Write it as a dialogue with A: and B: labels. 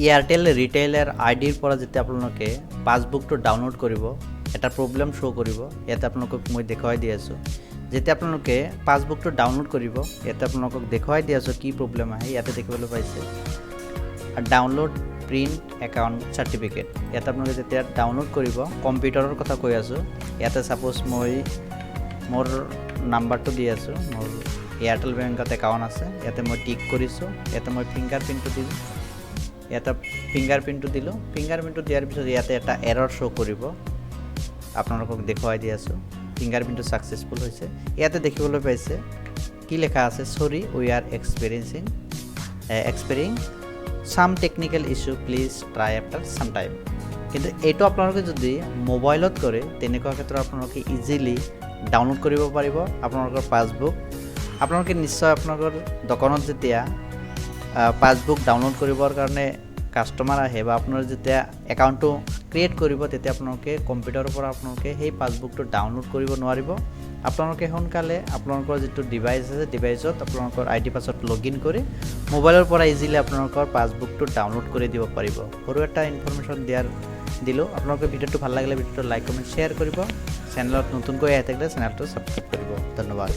A: Airtel retailer আইডিৰ পৰা যেতিয়া আপোনালোকে পাছবুকটো ডাউনলোড কৰিব এটা প্ৰব্লেম শ্ব' কৰিব। ইয়াতে আপোনালোকক মই দেখুৱাই দি আছোঁ। যেতিয়া আপোনালোকে পাছবুকটো ডাউনলোড কৰিব ইয়াতে আপোনালোকক দেখুৱাই দি আছোঁ কি প্ৰব্লেম আহে। ইয়াতে দেখিবলৈ পাইছে ডাউনলোড প্ৰিণ্ট একাউণ্ট চাৰ্টিফিকেট। ইয়াতে আপোনালোকে যেতিয়া ডাউনলোড কৰিব কম্পিউটাৰৰ কথা কৈ আছোঁ। ইয়াতে ছাপ'জ মই মোৰ নাম্বাৰটো দি আছোঁ, মোৰ এয়াৰটেল বেংকত একাউণ্ট আছে। ইয়াতে মই টিক কৰিছোঁ, ইয়াতে মই ফিংগাৰপ্ৰিণ্টটো দিলোঁ, ইয়াতে ফিংগাৰপ্ৰিণ্টটো দিলোঁ। ফিংগাৰপ্ৰিণ্টটো দিয়াৰ পিছত ইয়াতে এটা এৰৰ শ্ব' কৰিব। আপোনালোকক দেখুৱাই দি আছোঁ ফিংগাৰপ্ৰিণ্টটো ছাকচেছফুল হৈছে। ইয়াতে দেখিবলৈ পাইছে কি লেখা আছে, sorry we are experiencing some technical issue, please try after some time. কিন্তু এইটো আপোনালোকে যদি মোবাইলত কৰে তেনেকুৱা ক্ষেত্ৰত আপোনালোকে ইজিলি ডাউনলোড কৰিব পাৰিব আপোনালোকৰ পাছবুক। আপোনালোকে নিশ্চয় আপোনালোকৰ দোকানত যেতিয়া পাছবুক ডাউনলোড কৰিবৰ কাৰণে কাষ্টমাৰ আহে বা আপোনাৰ যেতিয়া একাউণ্টটো ক্ৰিয়েট কৰিব তেতিয়া আপোনালোকে কম্পিউটাৰৰ পৰা আপোনালোকে সেই পাছবুকটো ডাউনলোড কৰিব নোৱাৰিব। আপোনালোকে সোনকালে আপোনালোকৰ যিটো ডিভাইচ আছে ডিভাইচত আপোনালোকৰ আইডি পাছত লগ ইন কৰি মোবাইলৰ পৰা ইজিলি আপোনালোকৰ পাছবুকটো ডাউনলোড কৰি দিব পাৰিব। সৰু এটা ইনফৰমেশ্যন দিলোঁ। আপোনালোকৰ ভিডিঅ'টো ভাল লাগিলে ভিডিঅ'টো লাইক কমেণ্ট শ্বেয়াৰ কৰিব। চেনেলত নতুনকৈ আহি থাকিলে চেনেলটো ছাবস্ক্ৰাইব কৰিব। ধন্যবাদ।